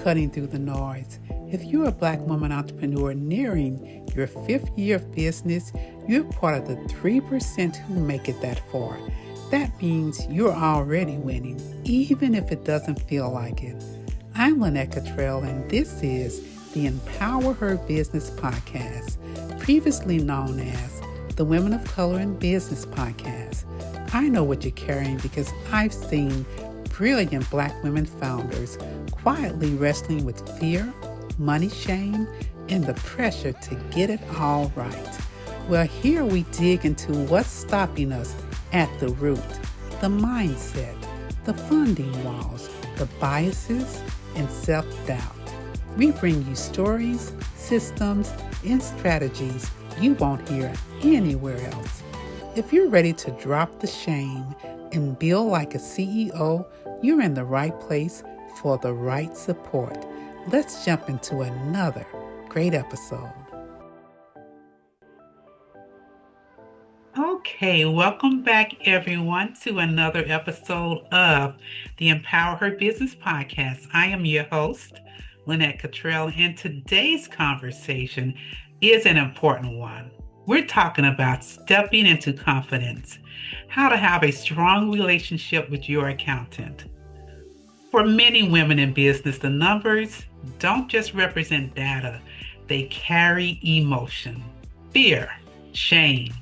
cutting through the noise. If you're a Black woman entrepreneur nearing your fifth year of business, you're part of the 3% who make it that far. That means you're already winning, even if it doesn't feel like it. I'm Lynette Cottrell, and this is the Empower Her Business Podcast, previously known as the Women of Color in Business Podcast. I know what you're carrying because I've seen brilliant Black women founders quietly wrestling with fear, money shame, and the pressure to get it all right. Well, here we dig into what's stopping us at the root, the mindset, the funding walls, the biases, and self-doubt. We bring you stories, systems, and strategies you won't hear anywhere else. If you're ready to drop the shame and build like a CEO, you're in the right place for the right support. Let's jump into another great episode. Okay, welcome back everyone to another episode of the Empower Her Business Podcast. I am your host, Lynette Cottrell, and today's conversation is an important one. We're talking about stepping into confidence, how to have a strong relationship with your accountant. For many women in business, the numbers don't just represent data, they carry emotion, fear, shame,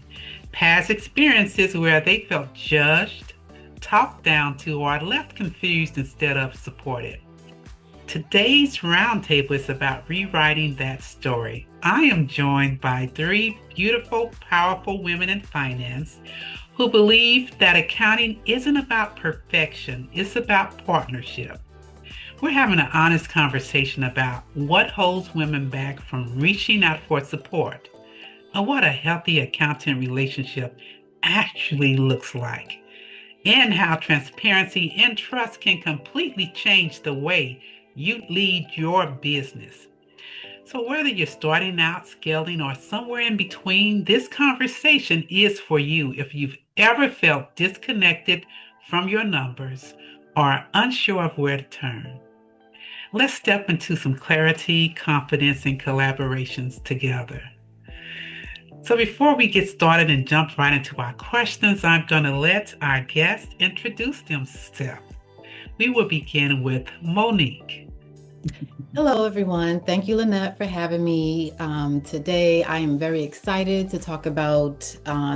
past experiences where they felt judged, talked down to, or left confused instead of supported. Today's roundtable is about rewriting that story. I am joined by three beautiful, powerful women in finance who believe that accounting isn't about perfection, it's about partnership. We're having an honest conversation about what holds women back from reaching out for support, and what a healthy accountant relationship actually looks like, and how transparency and trust can completely change the way you lead your business. So whether you're starting out, scaling, or somewhere in between, this conversation is for you if you've ever felt disconnected from your numbers or unsure of where to turn. Let's step into some clarity, confidence, and collaborations together. So before we get started and jump right into our questions, I'm going to let our guests introduce themselves. We will begin with Monique. Hello, everyone. Thank you, Lynette, for having me. Today, I am very excited to talk about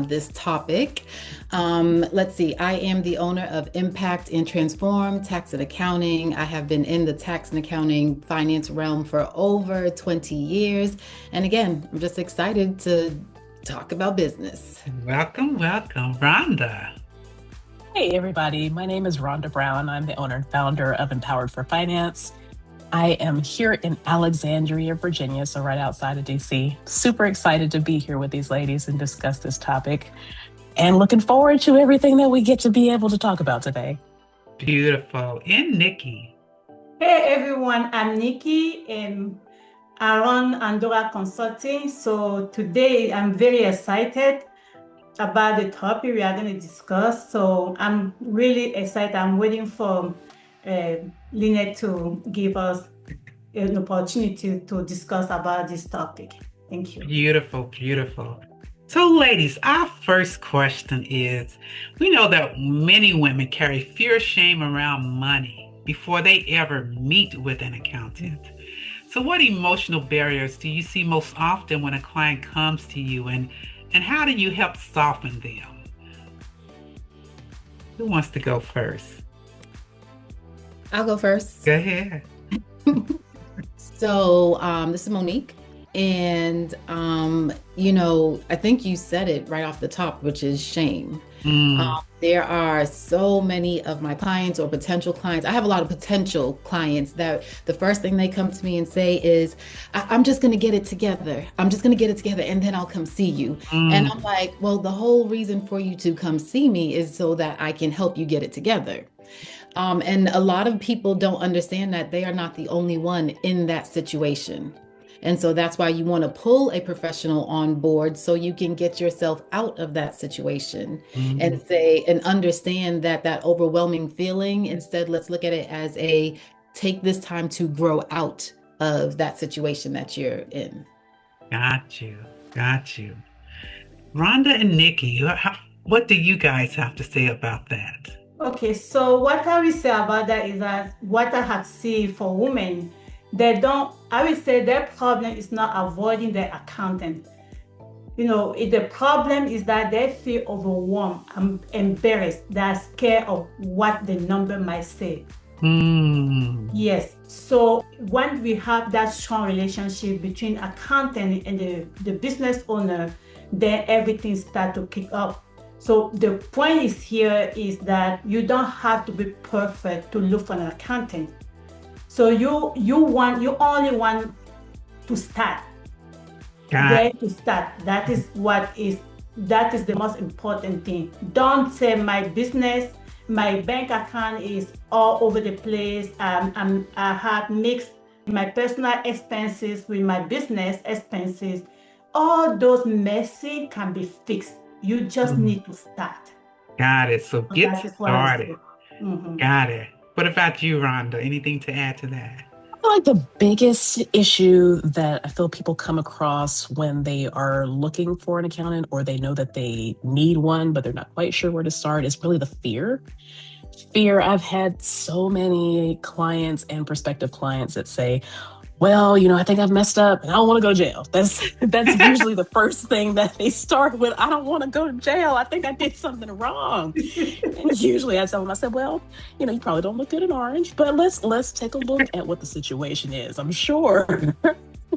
this topic. Let's see. I am the owner of Impact and Transform Tax and Accounting. I have been in the tax and accounting finance realm for over 20 years. And again, I'm just excited to talk about business. Welcome, Rhonda. Hey, everybody. My name is Rhonda Brown. I'm the owner and founder of Empowered for Finance. I am here in Alexandria, Virginia, so right outside of DC. Super excited to be here with these ladies and discuss this topic, and looking forward to everything that we get to be able to talk about today. Beautiful. And Nikki. Hey everyone, I'm Nikki and I run Andorra Consulting. So today I'm very excited about the topic we are going to discuss. So I'm really excited. I'm waiting for Lynette to give us an opportunity to discuss about this topic. Thank you. Beautiful. So ladies, our first question is, we know that many women carry fear, shame around money before they ever meet with an accountant. So what emotional barriers do you see most often when a client comes to you, and how do you help soften them? Who wants to go first? I'll go first. Go ahead. So this is Monique. And, I think you said it right off the top, which is shame. There are so many of my clients or potential clients. I have a lot of potential clients that the first thing they come to me and say is, I'm just going to get it together. I'm just going to get it together and then I'll come see you. And I'm like, well, the whole reason for you to come see me is so that I can help you get it together. And a lot of people don't understand that they are not the only one in that situation. And so that's why you want to pull a professional on board so you can get yourself out of that situation and understand that overwhelming feeling. Instead, let's look at it as a take this time to grow out of that situation that you're in. Got you. Got you. Rhonda and Nikki, what do you guys have to say about that? Okay, so what I will say about that is that what I have seen for women, they don't, I will say their problem is not avoiding their accountant. The problem is that they feel overwhelmed and embarrassed. They're scared of what the number might say. Hmm. Yes. So when we have that strong relationship between accountant and the business owner, then everything starts to kick up. So the point is here is that you don't have to be perfect to look for an accountant. So you only want to start Got where to start. That is the most important thing. Don't say my business, my bank account is all over the place. I have mixed my personal expenses with my business expenses. All those messy can be fixed. You just mm, need to start. got it. So So get that is what I started. say. Mhm. Got it. What about you, Rhonda? Anything to add to that? I feel like the biggest issue that I feel people come across when they are looking for an accountant or they know that they need one, but they're not quite sure where to start is really the fear. I've had so many clients and prospective clients that say, well, I think I've messed up and I don't want to go to jail. That's usually the first thing that they start with. I don't want to go to jail. I think I did something wrong. And usually I tell them, I said, well, you probably don't look good in orange, but let's take a look at what the situation is. I'm sure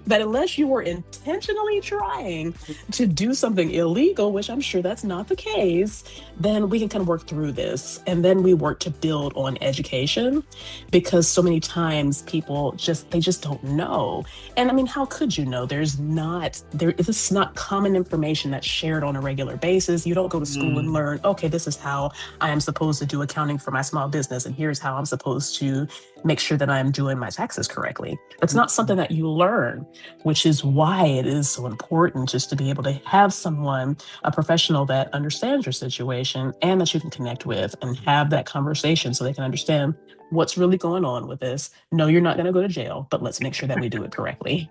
that unless you were intentionally trying to do something illegal, which I'm sure that's not the case, then we can kind of work through this. And then we work to build on education, because so many times people they just don't know. And I mean, how could you know? This is not common information that's shared on a regular basis. You don't go to school and Mm, learn, okay, this is how I am supposed to do accounting for my small business, and here's how I'm supposed to make sure that I'm doing my taxes correctly. It's not something mm, that you learn, which is why it is so important just to be able to have someone, a professional that understands your situation and that you can connect with and have that conversation so they can understand what's really going on with this. No, you're not going to go to jail, but let's make sure that we do it correctly.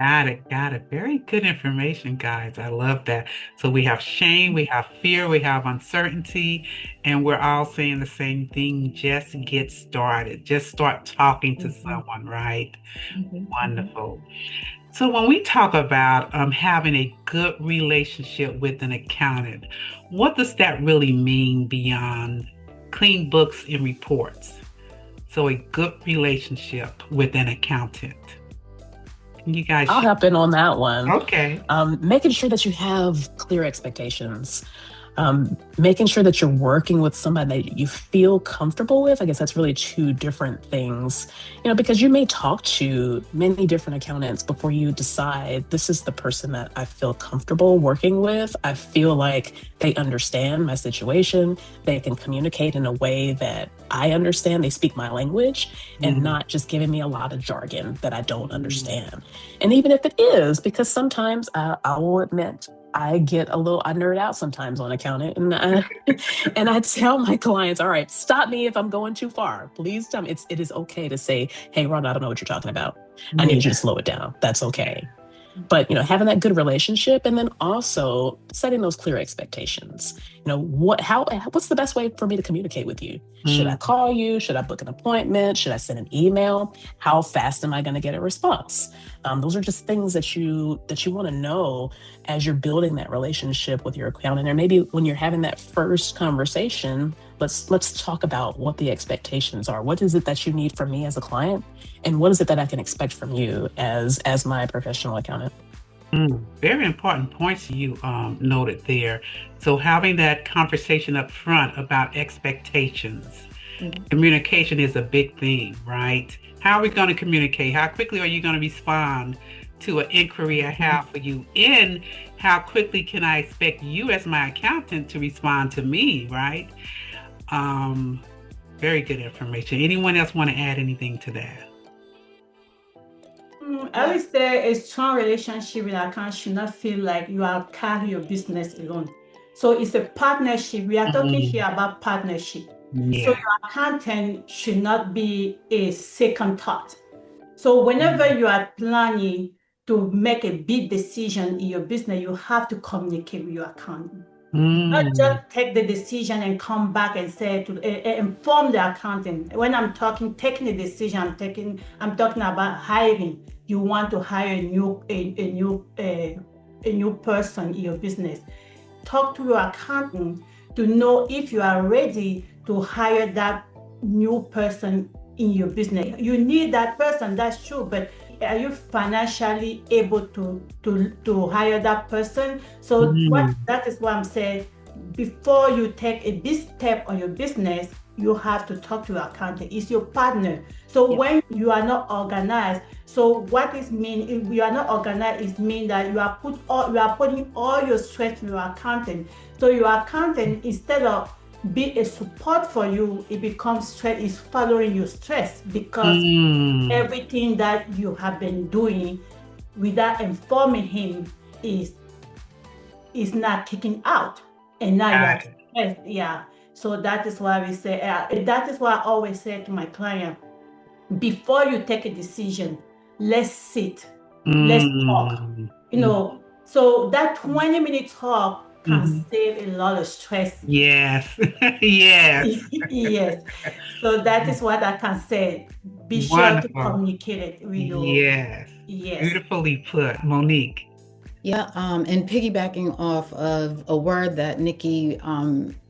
got it. Got it. Very good information, guys. I love that. So we have shame, we have fear, we have uncertainty, and we're all saying the same thing. Just get started. Just start talking to Mhm, someone, right? mhm, mhm. Wonderful. So when we talk about having a good relationship with an accountant, what does that really mean beyond clean books and reports? So a good relationship with an accountant. Can you guys I'll share? hop in on that one. Okay. Making sure that you have clear expectations, making sure that you're working with somebody that you feel comfortable with. I guess that's really two different things, because you may talk to many different accountants before you decide this is the person that I feel comfortable working with. I feel like they understand my situation. They can communicate in a way that I understand. They speak my language and Mm, not just giving me a lot of jargon that I don't mm, understand. And even if it is, because sometimes I will admit I nerd out sometimes on accounting, and I tell my clients, all right, stop me if I'm going too far. Please tell me. It is okay to say, hey, Ron, I don't know what you're talking about. I need you to yeah. slow it down. That's okay. But having that good relationship, and then also setting those clear expectations. What's the best way for me to communicate with you? Should I Mm, call you? Should I book an appointment? Should I send an email? How fast am I going to get a response? Those are just things that you want to know as you're building that relationship with your accountant, or maybe when you're having that first conversation. Let's talk about what the expectations are. What is it that you need from me as a client, and what is it that I can expect from you as my professional accountant? very important points you noted there. So having that conversation up front about expectations. Mhm. Communication is a big thing, right? How are we going to communicate? How quickly are you going to respond to an inquiry I have for you? And how quickly can I expect you as my accountant to respond to me, right? Um, very good information. Anyone else want to add anything to that? I would say a strong relationship with account should not feel like you are carrying your business alone. So it's a partnership. We are talking Mm. here about partnership. So Yeah. your accountant should not be a second thought. So whenever Mm. you are planning to make a big decision in your business, you have to communicate with your accountant. Not Mm. just take the decision and come back and say to inform the accountant. When I'm talking taking a decision, I'm talking about hiring. You want to hire a new person in your business. Talk to your accountant to know if you are ready to hire that new person in your business. You need that person, that's true, but are you financially able to hire that person? So Mm. that is what I'm saying. Before you take a big step on your business, you have to talk to your accountant. It's your partner. So Yeah. when you are not organized, so what is mean if you are not organized is mean that you are putting all your stress to your accountant. So your accountant, instead of be a support for you, it becomes stress, is following your stress because Mm. everything that you have been doing without informing him is not kicking out, and now you are Got it. stressed. Yeah. So that is why we say that is why I always say to my client, before you take a decision, let's sit, let's talk. Mm. Mm. So that 20-minute talk can Mhm. save a lot of stress. Yes. Yes. Yes. So that is what I can say. Be sure to Wonderful. communicate it with your, Yes. yes. Beautifully put, Monique. Yeah, and piggybacking off of a word that Nikki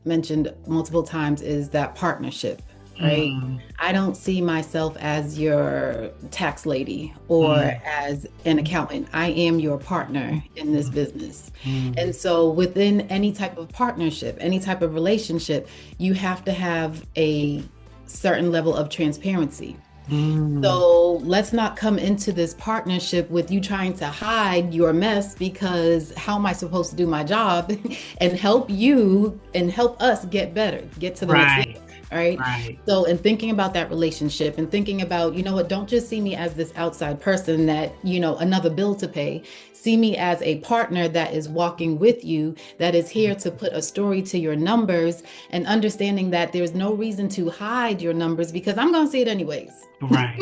mentioned multiple times is that partnership, right? Mm. I don't see myself as your tax lady or Mm. as an accountant. I am your partner in this business. And Mm. so within any type of partnership, any type of relationship, you have to have a certain level of transparency. Mm. So let's not come into this partnership with you trying to hide your mess, because how am I supposed to do my job and help you and help us get better, get to the next level, Right. right? Right. So, in thinking about that relationship and thinking about, you know what, don't just see me as this outside person that, another bill to pay. See me as a partner that is walking with you, that is here to put a story to your numbers, and understanding that there's no reason to hide your numbers because I'm going to see it anyways. Right.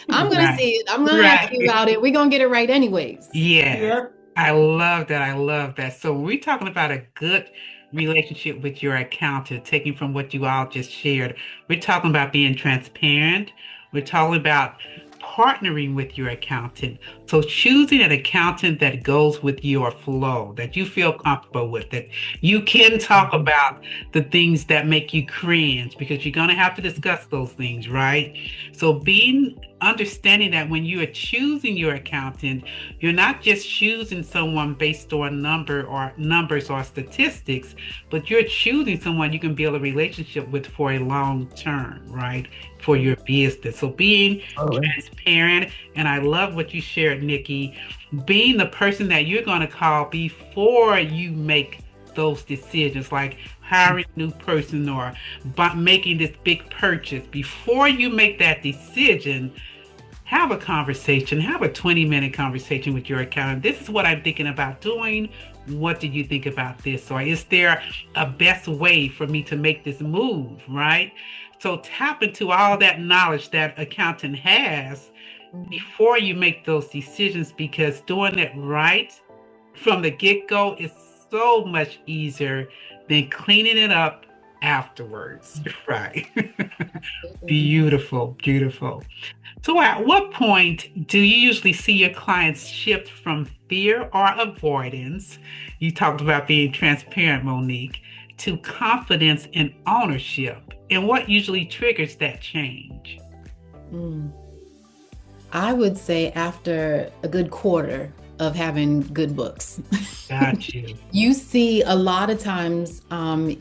I'm going to Right. see it. I'm going to ask you Right. about it. We're going to get it right anyways. Yes. Yep. I love that. I love that. So we're talking about a good relationship with your accountant, taking from what you all just shared. We're talking about being transparent. We're talking about partnering with your accountant. So choosing an accountant that goes with your flow, that you feel comfortable with, that you can talk about the things that make you cringe because you're going to have to discuss those things, right? So being understanding that when you are choosing your accountant, you're not just choosing someone based on numbers or statistics, but you're choosing someone you can build a relationship with for a long term, right? For your business. So being Totally. transparent, and I love what you shared, Nikki, being the person that you're going to call before you make those decisions, like hiring a new person or making this big purchase. Before you make that decision, have a conversation, have a 20-minute conversation with your accountant. This is what I'm thinking about doing. What do you think about this? Or is there a best way for me to make this move, right? So tap into all that knowledge that accountant has before you make those decisions, because doing it right from the get-go is so much easier than cleaning it up afterwards, right? Beautiful, beautiful. So, at what point do you usually see your clients shift from fear or avoidance? You talked about being transparent, Monique, to confidence and ownership. And what usually triggers that change? Mm. I would say after a good quarter of having good books. Got you. You see a lot of times,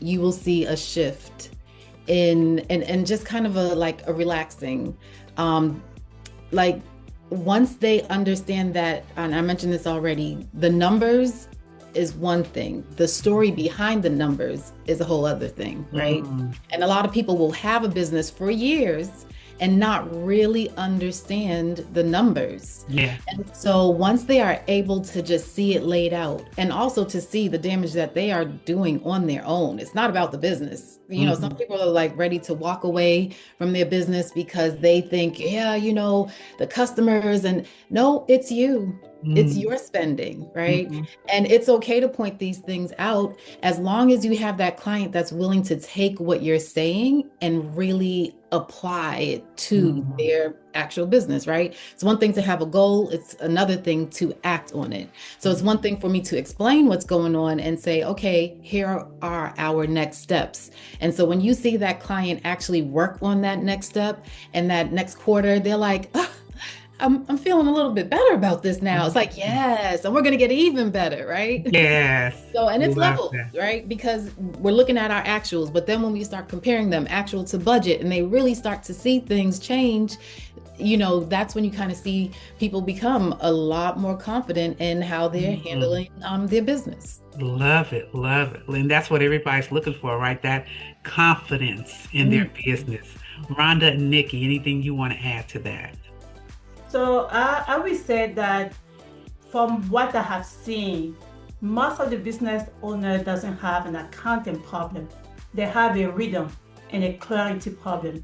you will see a shift in and just kind of a relaxing, um, like once they understand that, and I mentioned this already, the numbers is one thing, the story behind the numbers is a whole other thing, right? Mm. And a lot of people will have a business for years and not really understand the numbers. Yeah. And so once they are able to just see it laid out and also to see the damage that they are doing on their own, it's not about the business. Some people are like ready to walk away from their business because they think, yeah, the customers, and no, it's you. It's Mm-hmm. your spending, right? Mm-hmm. And it's okay to point these things out as long as you have that client that's willing to take what you're saying and really apply it to Mm-hmm. their actual business, right? It's one thing to have a goal, it's another thing to act on it. So it's one thing for me to explain what's going on and say, okay, here are our next steps. And so when you see that client actually work on that next step and that next quarter, they're like, oh, I'm feeling a little bit better about this now. It's like, yes, and we're going to get even better, right? Yes. So, and it's Love levels, that. right? Because we're looking at our actuals, but then when we start comparing them actual to budget and they really start to see things change, that's when you kind of see people become a lot more confident in how they're Mhm. handling their business. Love it, love it. And that's what everybody's looking for, right? That confidence in their Mm. business. Rhonda and Nikki, anything you want to add to that? So I will say that from what I have seen, most of the business owner doesn't have an accounting problem. They have a rhythm and a clarity problem.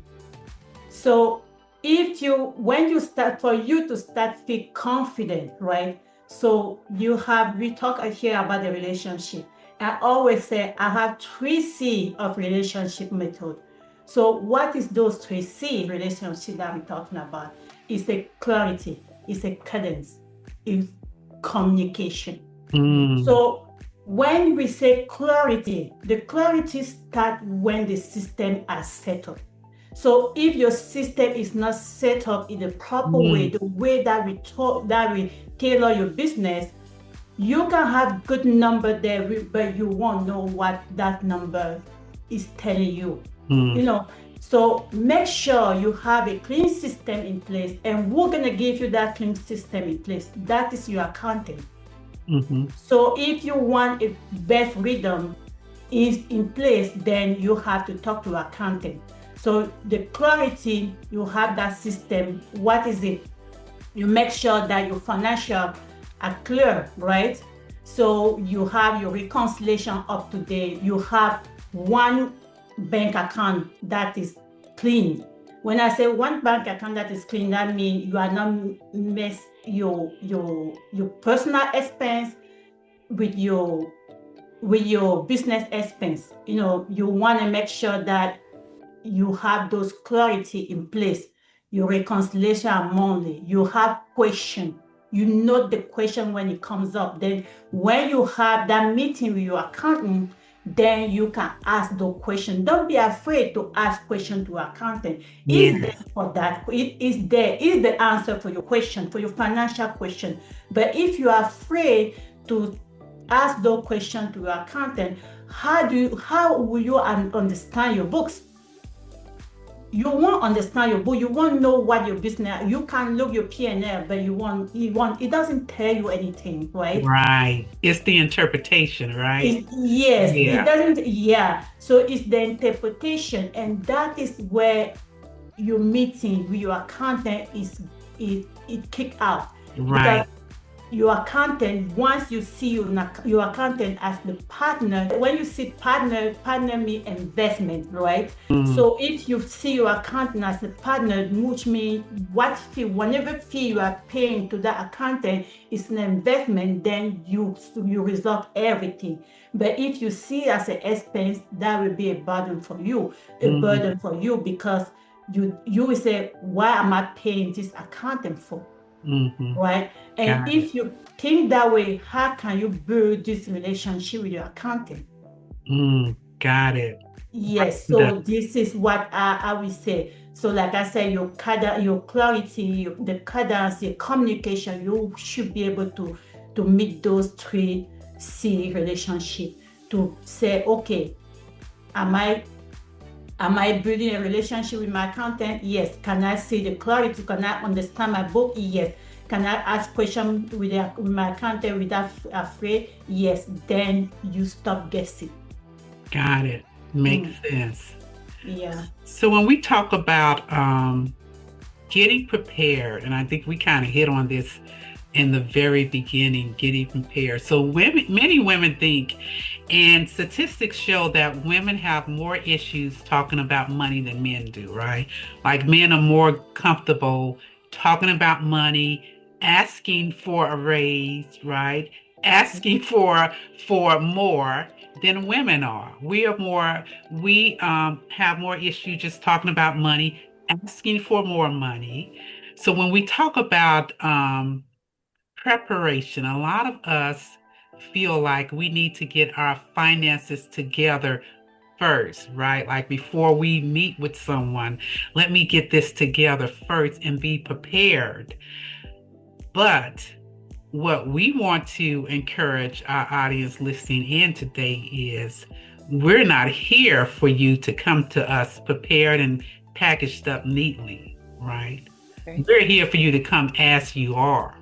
So when you start, for you to start feel confident, right? So we talk here about the relationship. I always say I have 3 C of relationship method. So what is those 3 C relationship that we're talking about? It's a clarity, it's a cadence, it's communication. Mm, So when we say clarity, the clarity starts when the system is set up. So if your system is not set up in the proper way, mm, the way that we talk, that we tailor your business, you can have good number there, but you won't know what that number is telling you. mm, You know, so make sure you have a clean system in place, and we're gonna give you that clean system in place. That is your accounting. mhm, So if you want a best rhythm is in place, then you have to talk to accountant. So the clarity, you have that system. What is it? You make sure that your financial are clear, right? So you have your reconciliation up to date. You have one bank account that is clean. When I say one bank account that is clean, that means you are not mess your personal expense with your business expense. You want to make sure that you have those clarity in place. Your reconciliation are monthly. You have question. You note the question when it comes up. Then when you have that meeting with your accountant, then you can ask the question. Don't be afraid to ask question to accountant. Is there yes, for that? Is the answer for your question, for your financial question. But if you are afraid to ask those questions to your accountant, how will you understand your books? You won't understand your book. You won't know what your business. You can look your P&L, but you won't. It doesn't tell you anything, right? right. It's the interpretation, right? Yes, it Yeah. doesn't. Yeah. So it's the interpretation, and that is where your meeting with your accountant it kick out, because Right. your accountant, once you see your accountant as the partner, when you see partner mean investment, right? Mm, So if you see your accountant as a partner, which means whenever fee you are paying to that accountant is an investment, then you resolve everything. But if you see it as an expense, that will be a burden for you, mm, because you will say, why am I paying this accountant for? mhm. Right? And Got it. if you think that way, how can you build this relationship with your accountant? Got it. Yes, Rhonda. so this is what I will say. So, like I said, your clarity, the cadence, your communication, you should be able to meet those 3 C relationship, to say, okay, am I Am I building a relationship with my accountant? Yes. Can I see the clarity? Can I understand my book? Yes. Can I ask questions with my accountant without afraid? Yes. Then you stop guessing. Got it. Makes Mm, sense. yeah. So when we talk about getting prepared, and I think we kind of hit on this in the very beginning, getting prepared. So many women think, and statistics show that women have more issues talking about money than men do, right? Like men are more comfortable talking about money, asking for a raise, right? Asking for more than women are. We have more issues just talking about money, asking for more money. So when we talk about preparation, a lot of us feel like we need to get our finances together first, right? Like before we meet with someone, let me get this together first and be prepared. But what we want to encourage our audience listening in today is we're not here for you to come to us prepared and packaged up neatly, right? Right. We're here for you to come as you are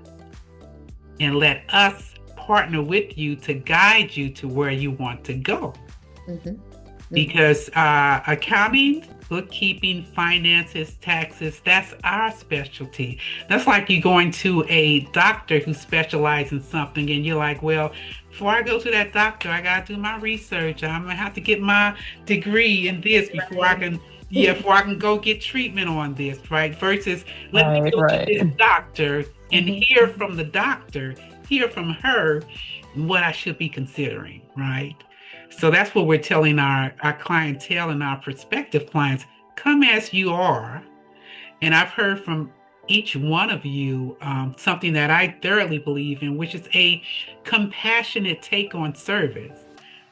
and let us partner with you to guide you to where you want to go. Mm-hmm. Because accounting, bookkeeping, finances, taxes, that's our specialty. That's like you going to a doctor who specializes in something and you're like, well, before I go to that doctor, I got to do my research. I'm going to have to get my degree in this before I can, before I can go get treatment on this, right? Versus let me go to this doctor and hear from the doctor, hear from her what I should be considering, right? So that's what we're telling our clientele and our prospective clients, come as you are. And I've heard from each one of you something that I thoroughly believe in, which is a compassionate take on service,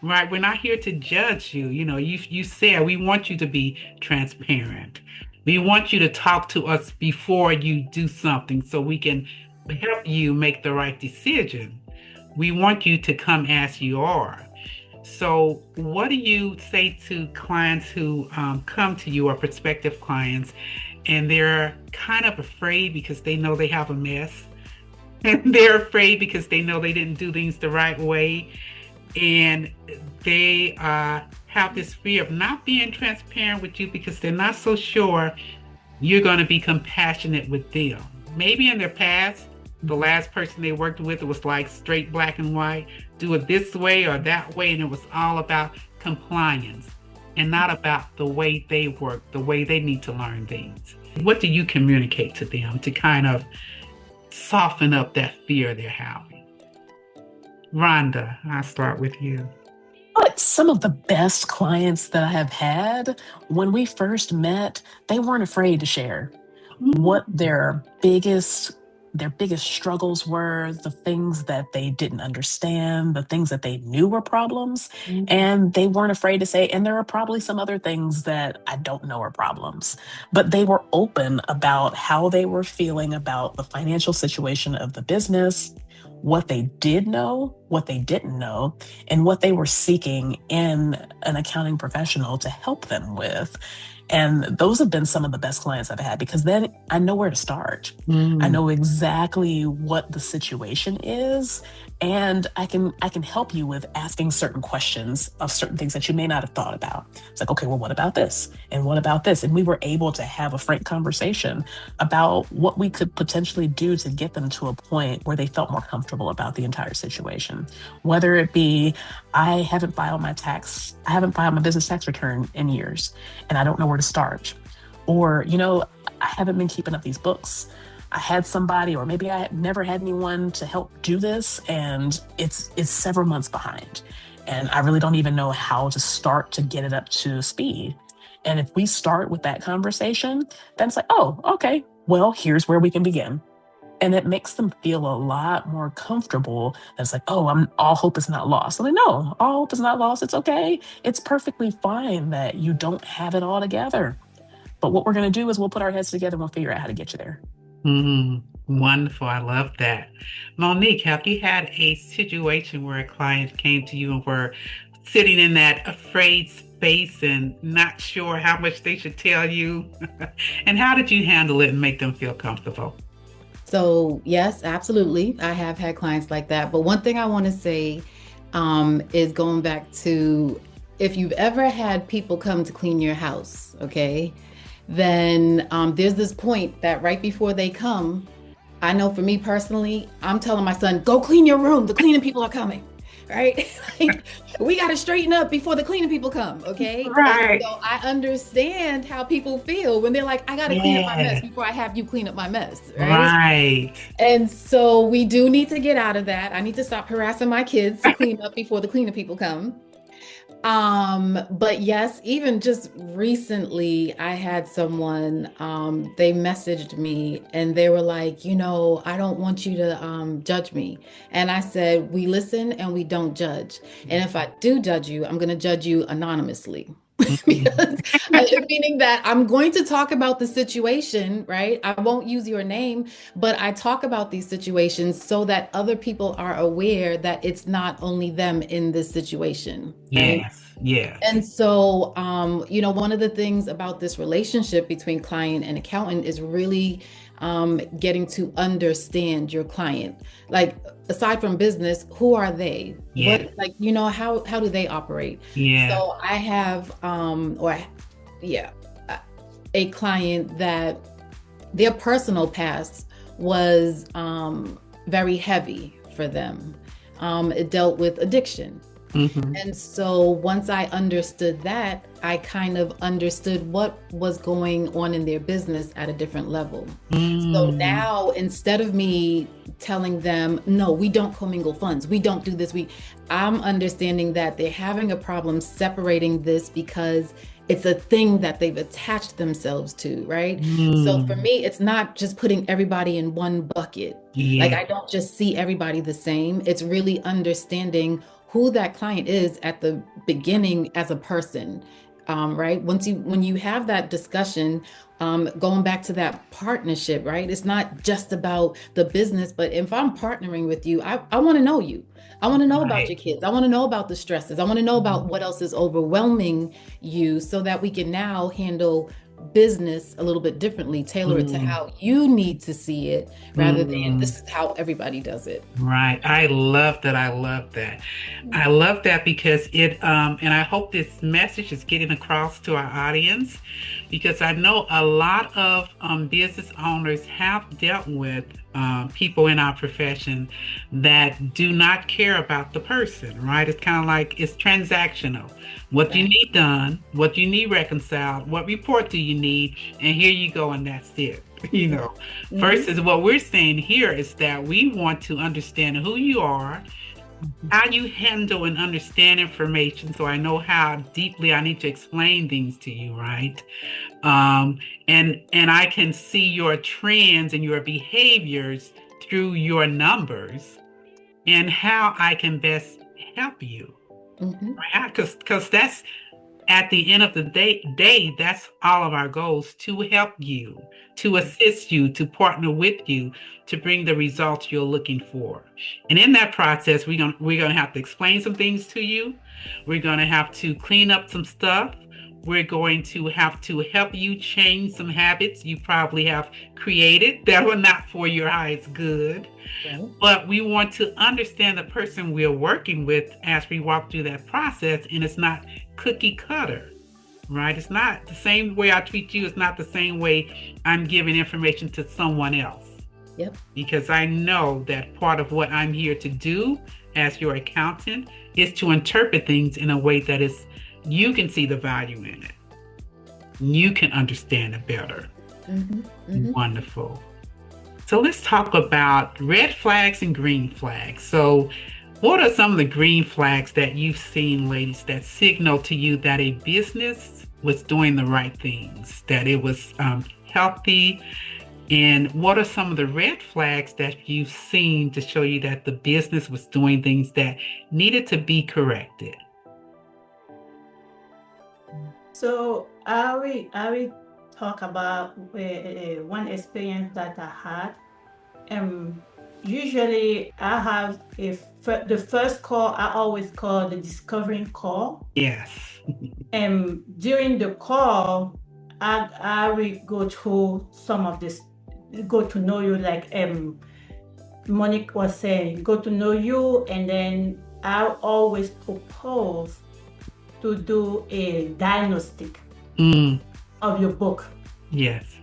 right? We're not here to judge you. You know, you said we want you to be transparent. We want you to talk to us before you do something so we can help you make the right decision. We want you to come as you are. So, what do you say to clients who come to you or prospective clients and they're kind of afraid because they know they have a mess and they're afraid because they know they didn't do things the right way and they have this fear of not being transparent with you because they're not so sure you're going to be compassionate with them? Maybe in their past, the last person they worked with was like straight black and white, do it this way or that way, and it was all about compliance and not about the way they work, the way they need to learn things. What do you communicate to them to kind of soften up that fear they're having? Rhonda, I'll start with you. But some of the best clients that I have had, when we first met, they weren't afraid to share what their biggest struggles were, the things that they didn't understand, the things that they knew were problems, and they weren't afraid to say, and there are probably some other things that I don't know are problems, but they were open about how they were feeling about the financial situation of the business, what they did know, what they didn't know, and what they were seeking in an accounting professional to help them with. And those have been some of the best clients I've had because then I know where to start. I know exactly what the situation is, and I can help you with asking certain questions of certain things that you may not have thought about. It's like, okay, well, what about this? And what about this? And we were able to have a frank conversation about what we could potentially do to get them to a point where they felt more comfortable about the entire situation. Whether it be, I haven't filed my business tax return in years, and I don't know where to start. Or, I haven't been keeping up these books. I had somebody, or maybe I had never had anyone to help do this, and it's several months behind. And I really don't even know how to start to get it up to speed. And if we start with that conversation, then it's like, oh, okay, well, here's where we can begin. And it makes them feel a lot more comfortable. It's like, oh, all hope is not lost. I'm like, no, all hope is not lost. It's okay. It's perfectly fine that you don't have it all together. But what we're going to do is we'll put our heads together and we'll figure out how to get you there. Wonderful. I love that. Monique, have you had a situation where a client came to you and were sitting in that afraid space and not sure how much they should tell you? And how did you handle it and make them feel comfortable? So yes, absolutely. I have had clients like that. But one thing I want to say is going back to if you've ever had people come to clean your house, okay? then there's this point that right before they come, I know for me personally, I'm telling my son, go clean your room. The cleaning people are coming, right? Like, we got to straighten up before the cleaning people come, okay? And Right. so I understand how people feel when they're like, I got to clean up my mess Yeah. before I have you clean up my mess, right? Right. And so we do need to get out of that. I need to stop harassing my kids to clean up before the cleaning people come. But yes, even just recently, I had someone, they messaged me and they were like, I don't want you to judge me. And I said, we listen and we don't judge. And if I do judge you, I'm going to judge you anonymously. Mhm. Because meaning that I'm going to talk about the situation, right? I won't use your name, but I talk about these situations so that other people are aware that it's not only them in this situation, right? Yes. Yes. And so, one of the things about this relationship between client and accountant is really getting to understand your client. Like, aside from business, who are they? Yes. How do they operate? Yeah. So I have, yeah, a client that their personal past was very heavy for them. It dealt with addiction. Hmm. And so once I understood that, I kind of understood what was going on in their business at a different level. So Mm. now instead of me telling them, no, we don't commingle funds, we don't do this, I'm understanding that they're having a problem separating this because it's a thing that they've attached themselves to, right? So for Mm. me, it's not just putting everybody in one bucket. Like, Yeah. I don't just see everybody the same. It's really understanding who that client is at the beginning as a person, right? When you have that discussion, going back to that partnership, right? It's not just about the business, but if I'm partnering with you, I want to know you. I want to know about Right. your kids. I want to know about the stresses. I want to know about what else is overwhelming you so that we can now handle business a little bit differently, tailor it to Mm. how you need to see it rather than Mm. this is how everybody does it. Right. I love that. I love that. I love that because and I hope this message is getting across to our audience because I know a lot of business owners have dealt with people in our profession that do not care about the person, right? It's kind of like it's transactional. What you Right. need done, what you need reconciled, what report do you need, and here you go, and that's it. You Yeah. know, Hmm. versus what we're saying here is that we want to understand who you are, how you handle and understand information, so I know how deeply I need to explain things to you, right? Um, and I can see your trends and your behaviors through your numbers and how I can best help you, Hmm. right? Because that's at the end of the day, that's all of our goals to help you, to assist you, to partner with you, to bring the results you're looking for. And in that process, we're gonna have to explain some things to you. We're gonna have to clean up some stuff. We're going to have to help you change some habits you probably have created that were not for your highest good. Right. But we want to understand the person we're working with as we walk through that process, and it's not cookie cutter, right? It's not the same way I treat you, it's not the same way I'm giving information to someone else. Yep. Because I know that part of what I'm here to do as your accountant is to interpret things in a way that is you can see the value in it. You can understand it better. Hmm. Hmm. Wonderful. So let's talk about red flags and green flags. So, what are some of the green flags that you've seen, ladies, that signal to you that a business was doing the right things, that it was healthy? And what are some of the red flags that you've seen to show you that the business was doing things that needed to be corrected? So I will talk about one experience that I had. Um, Usually I have the first call. I always call the discovering call. Yes. During the call, I will go through some of this, go to know you, like Monique was saying, go to know you, and then I always propose to do a diagnostic Mm. of your book. Yes.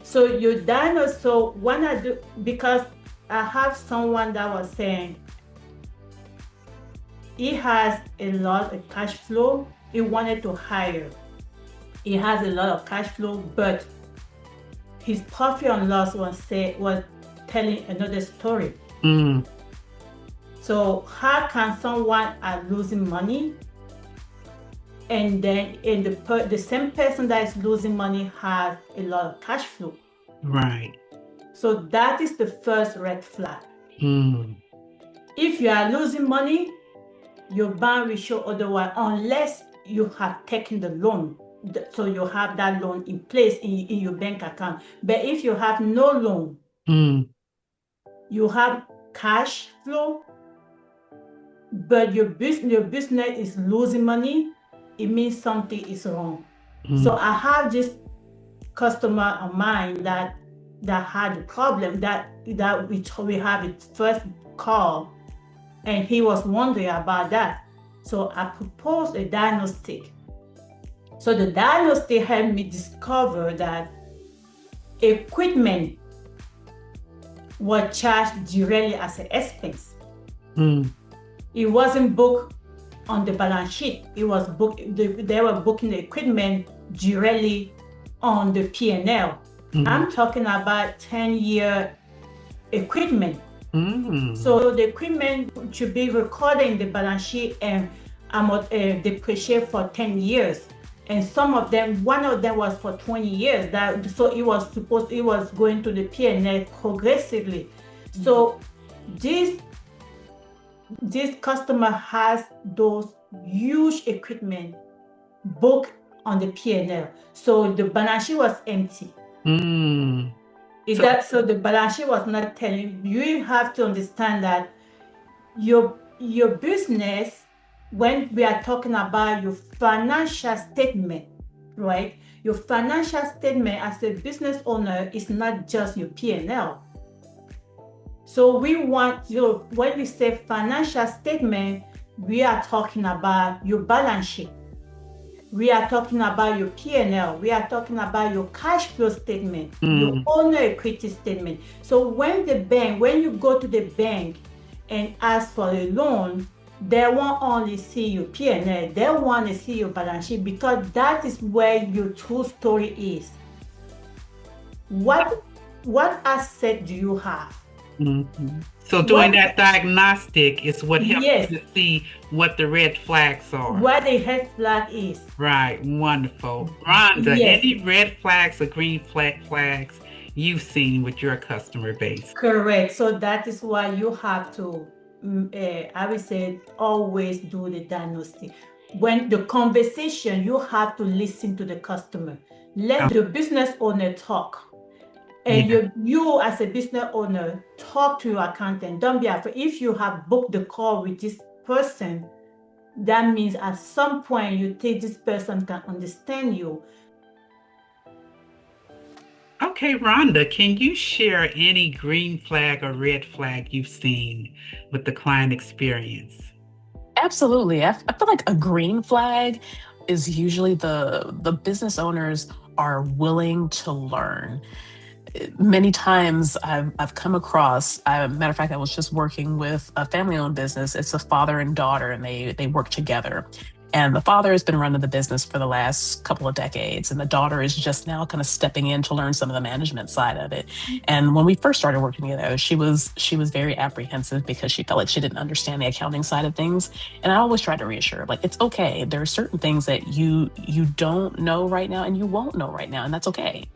So you diagnose. So when I do, because I have someone that was saying he has a lot of cash flow. He wanted to hire. He has a lot of cash flow, but his profit and loss was telling another story. Mm. So how can someone are losing money, and then the same person that is losing money has a lot of cash flow? Right. So that is the first red flag. Mm. If you are losing money, your bank will show otherwise unless you have taken the loan. So you have that loan in place in your bank account. But if you have no loan, Mm. you have cash flow, but your business is losing money, it means something is wrong. So Mm. I have this customer of mine that had a problem that we have it first call, and he was wondering about that. So I proposed a diagnostic. So the diagnostic helped me discover that equipment was charged directly as an expense. Mm. It wasn't booked on the balance sheet. It was booked. They were booking the equipment directly on the P&L. Mm. I'm talking about 10-year equipment. Mm. So the equipment should be recorded in the balance sheet and depreciate for 10 years. And some of them, one of them was for 20 years. So it was going to the P&L progressively. So this customer has those huge equipment booked on the P&L. So the balance sheet was empty. Mm. So the balance sheet was not telling you. You have to understand that your business, when we are talking about your financial statement, right? Your financial statement as a business owner is not just your P&L. So we want when we say financial statement, we are talking about your balance sheet. We are talking about your P&L. We are talking about your cash flow statement, your Mm. owner equity statement. So when you go to the bank and ask for a loan, they won't only see your P&L, they want to see your balance sheet, because that is where your true story is. What asset do you have? Mm-hmm. So doing What that diagnostic is what helps Yes, you to see what the red flags are. what a red flag is. Right. Wonderful. Rhonda, Yes, any red flags or green flags you've seen with your customer base? correct. So that is why you have to, I would say, always do the diagnostic. When the conversation, you have to listen to the customer. Let Oh, the business owner talk. And yeah. you as a business owner, talk to your accountant. Don't be afraid. If you have booked the call with this person, that means at some point you think this person can understand you. Okay, Rhonda, can you share any green flag or red flag you've seen with the client experience? Absolutely. I feel like a green flag is usually the business owners are willing to learn. Many times I've come across, matter of fact, I was just working with a family-owned business. It's a father and daughter, and they work together. And the father has been running the business for the last couple of decades, and the daughter is just now kind of stepping in to learn some of the management side of it. And when we first started working together, she was very apprehensive because she felt like she didn't understand the accounting side of things. And I always try to reassure her, like, it's okay. There are certain things that you don't know right now, and you won't know right now, and that's okay.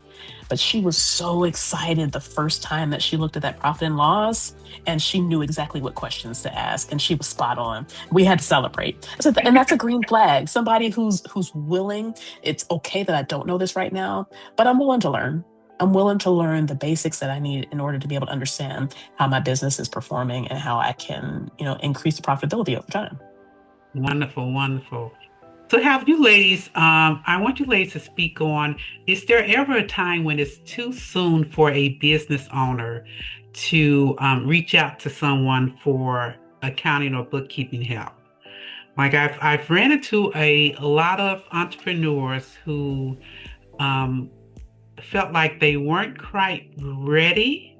But she was so excited the first time that she looked at that profit and loss, and she knew exactly what questions to ask, and she was spot on. We had to celebrate. So, and that's a green flag. Somebody who's willing. It's okay that I don't know this right now, but I'm willing to learn. I'm willing to learn the basics that I need in order to be able to understand how my business is performing and how I can, increase the profitability over time. Wonderful, wonderful. So have you ladies, I want you ladies to speak on, is there ever a time when it's too soon for a business owner to reach out to someone for accounting or bookkeeping help? Like I've ran into a lot of entrepreneurs who um, felt like they weren't quite ready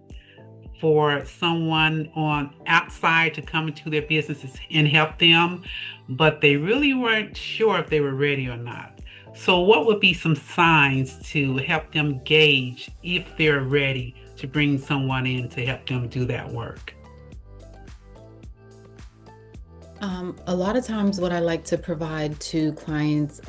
for someone on outside to come into their businesses and help them, but they really weren't sure if they were ready or not. So what would be some signs to help them gauge if they're ready to bring someone in to help them do that work? A lot of times what I like to provide to clients,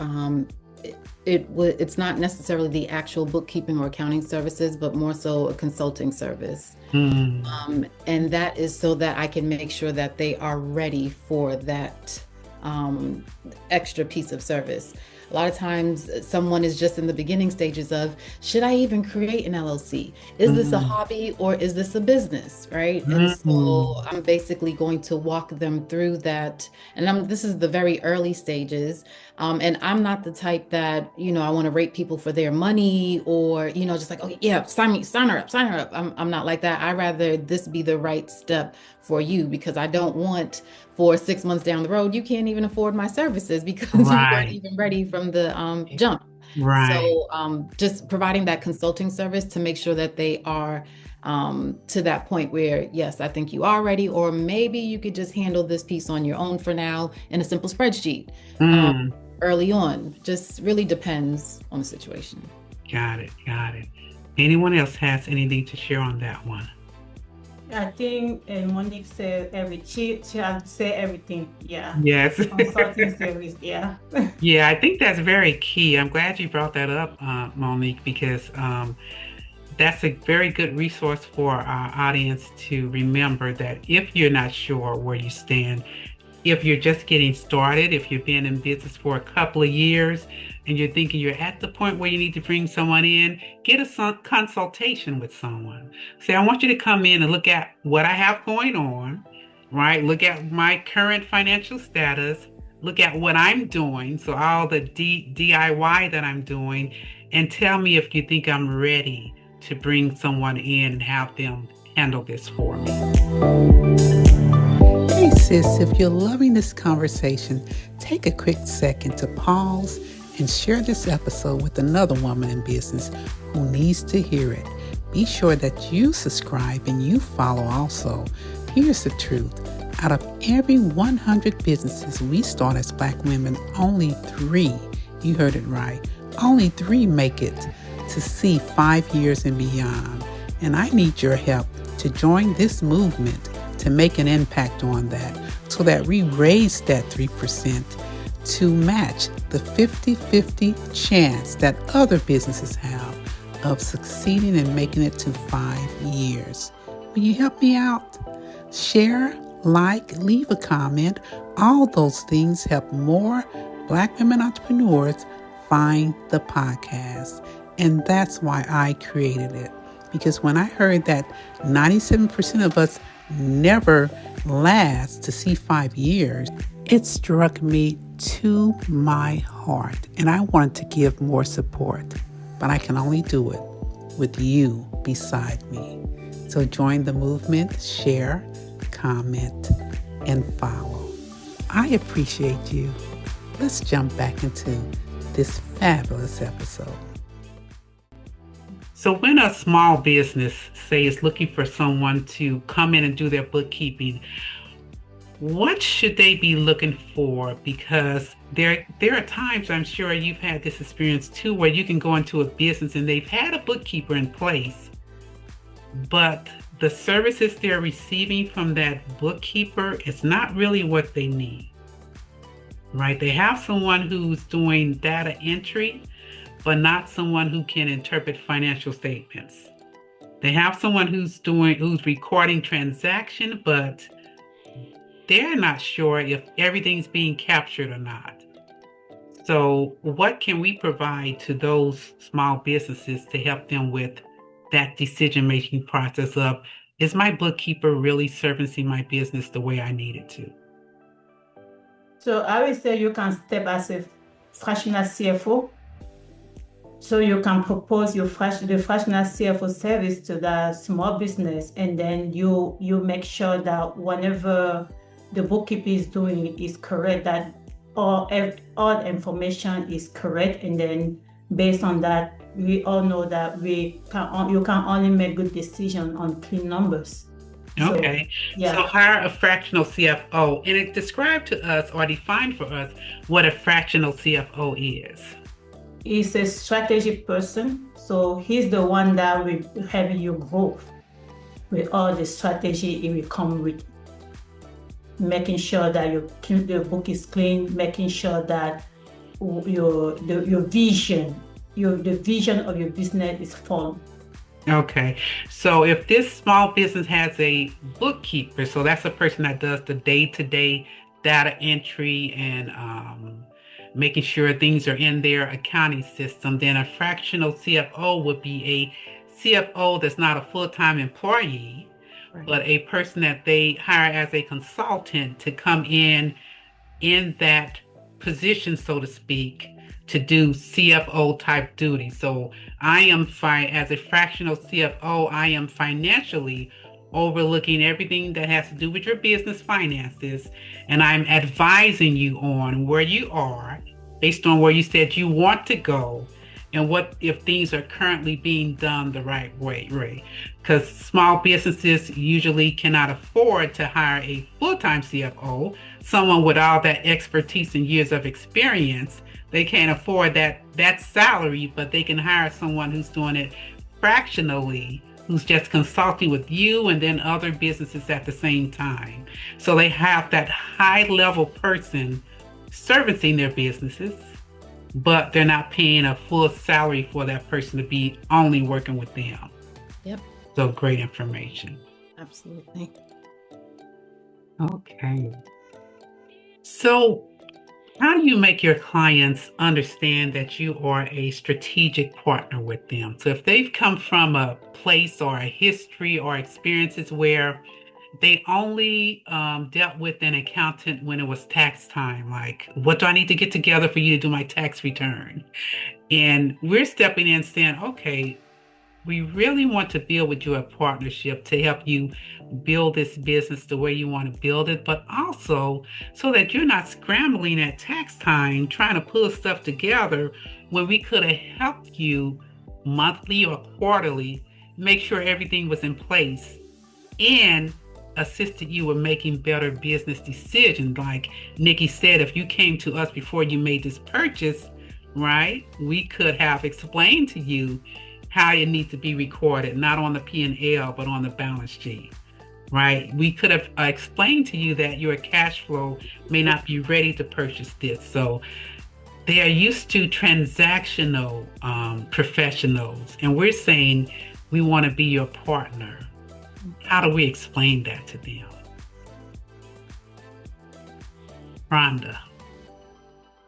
it's not necessarily the actual bookkeeping or accounting services, but more so a consulting service. And that is so that I can make sure that they are ready for that extra piece of service. A lot of times someone is just in the beginning stages of, should I even create an LLC? Is this a hobby or is this a business, right? And so I'm basically going to walk them through that. And this is the very early stages. And I'm not the type that, I want to rate people for their money or, just like, okay, yeah, sign her up. I'm not like that. I rather this be the right step for you because I don't want for 6 months down the road, you can't even afford my services because you weren't even ready from the jump. Right. So just providing that consulting service to make sure that they are to that point where, yes, I think you are ready, or maybe you could just handle this piece on your own for now in a simple spreadsheet early on. Just really depends on the situation. Got it. Anyone else has anything to share on that one? I think Monique said she had said everything. Yeah. Yes. Consulting service. Yeah. Yeah, I think that's very key. I'm glad you brought that up, Monique, because that's a very good resource for our audience to remember that if you're not sure where you stand, if you're just getting started, if you've been in business for a couple of years and you're thinking you're at the point where you need to bring someone in, get a consultation with someone. Say, I want you to come in and look at what I have going on, right? Look at my current financial status, look at what I'm doing, so all the DIY that I'm doing, and tell me if you think I'm ready to bring someone in and have them handle this for me. Hey sis, if you're loving this conversation, take a quick second to pause and share this episode with another woman in business who needs to hear it. Be sure that you subscribe and you follow also. Here's the truth. Out of every 100 businesses we start as Black women, only 3, you heard it right, only 3 make it to see 5 years and beyond. And I need your help to join this movement to make an impact on that so that we raise that 3% to match the 50-50 chance that other businesses have of succeeding and making it to 5 years. Will you help me out? Share, like, leave a comment. All those things help more Black women entrepreneurs find the podcast. And that's why I created it. Because when I heard that 97% of us never last to see 5 years, it struck me to my heart. And I wanted to give more support. But I can only do it with you beside me. So join the movement, share, comment, and follow. I appreciate you. Let's jump back into this fabulous episode. So when a small business, say, is looking for someone to come in and do their bookkeeping, what should they be looking for? Because there are times, I'm sure you've had this experience too, where you can go into a business and they've had a bookkeeper in place, but the services they're receiving from that bookkeeper is not really what they need, right? They have someone who's doing data entry, but not someone who can interpret financial statements. They have someone who's recording transaction, but they're not sure if everything's being captured or not. So what can we provide to those small businesses to help them with that decision-making process of, is my bookkeeper really servicing my business the way I need it to? So I would say you can step as a fractional CFO. So you can propose the fractional CFO service to the small business, and then you make sure that whenever the bookkeeper is doing is correct, that all information is correct, and then based on that, we all know that you can only make good decisions on clean numbers. Okay. So Yeah, hire a fractional CFO and it describe to us or define for us what a fractional CFO is. he's a strategic person, so he's the one that will help you grow with all the strategy. It will come with making sure that your book is clean, making sure that your vision, the vision of your business is formed. Okay. So if this small business has a bookkeeper, so that's a person that does the day-to-day data entry and making sure things are in their accounting system, then a fractional CFO would be a CFO that's not a full-time employee, but a person that they hire as a consultant to come in that position, so to speak, to do CFO type duty. So I am as a fractional CFO, I am financially overlooking everything that has to do with your business finances, and I'm advising you on where you are based on where you said you want to go and what if things are currently being done the right way, right? Because small businesses usually cannot afford to hire a full-time CFO, someone with all that expertise and years of experience. They can't afford that salary, but they can hire someone who's doing it fractionally, who's just consulting with you and then other businesses at the same time. So they have that high level person servicing their businesses, but they're not paying a full salary for that person to be only working with them. Yep. So great information. Absolutely. Okay. So how do you make your clients understand that you are a strategic partner with them? So if they've come from a place or a history or experiences where they only dealt with an accountant when it was tax time, like, what do I need to get together for you to do my tax return? And we're stepping in saying, okay, we really want to build with you a partnership to help you build this business the way you want to build it, but also so that you're not scrambling at tax time trying to pull stuff together when we could have helped you monthly or quarterly make sure everything was in place and assisted you with making better business decisions. Like Nikki said, if you came to us before you made this purchase, right, we could have explained to you how it needs to be recorded, not on the P&L, but on the balance sheet, right? We could have explained to you that your cash flow may not be ready to purchase this. So they are used to transactional professionals, and we're saying we want to be your partner. How do we explain that to them? Rhonda.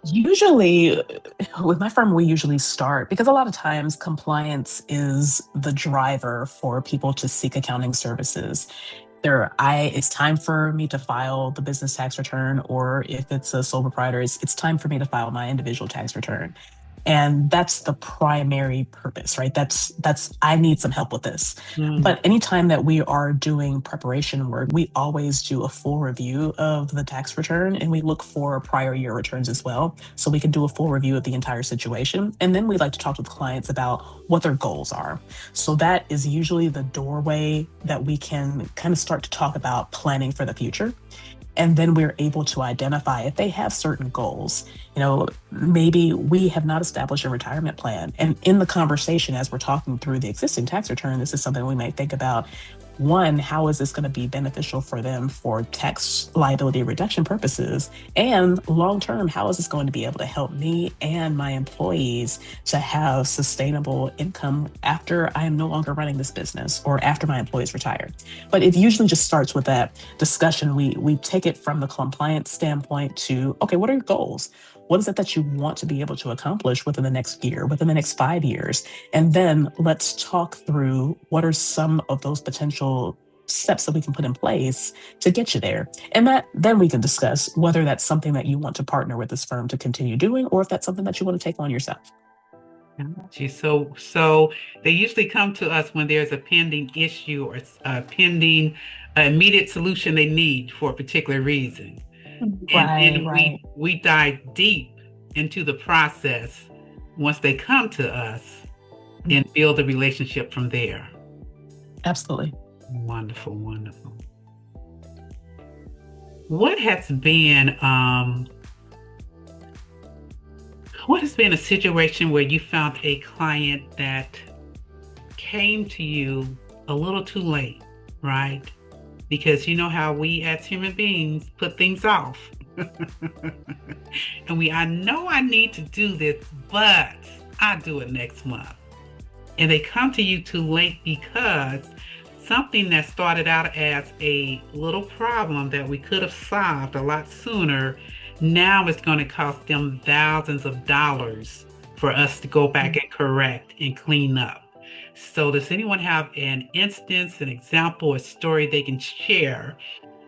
Usually, with my firm, we usually start because a lot of times compliance is the driver for people to seek accounting services. It's time for me to file the business tax return, or if it's a sole proprietor, it's time for me to file my individual tax return. And that's the primary purpose, right? That's I need some help with this. But anytime that we are doing preparation work, we always do a full review of the tax return and we look for prior year returns as well. So we can do a full review of the entire situation. And then we like to talk with clients about what their goals are. So that is usually the doorway that we can kind of start to talk about planning for the future. And then we're able to identify if they have certain goals. Maybe we have not established a retirement plan. And in the conversation, as we're talking through the existing tax return, this is something we might think about. One, how is this going to be beneficial for them for tax liability reduction purposes? And long term, how is this going to be able to help me and my employees to have sustainable income after I am no longer running this business or after my employees retire? But it usually just starts with that discussion. We take it from the compliance standpoint to, okay, what are your goals? What is it that you want to be able to accomplish within the next year, within the next 5 years? And then let's talk through what are some of those potential steps that we can put in place to get you there. And then we can discuss whether that's something that you want to partner with this firm to continue doing, or if that's something that you want to take on yourself. So they usually come to us when there's a pending issue or a pending immediate solution they need for a particular reason. And then we dive deep into the process once they come to us and build a relationship from there. Absolutely. Wonderful, wonderful. What has been a situation where you found a client that came to you a little too late, right? Because you know how we as human beings put things off. And I know I need to do this, but I'll do it next month. And they come to you too late because something that started out as a little problem that we could have solved a lot sooner, now it's going to cost them thousands of dollars for us to go back and correct and clean up. So does anyone have an instance, an example, a story they can share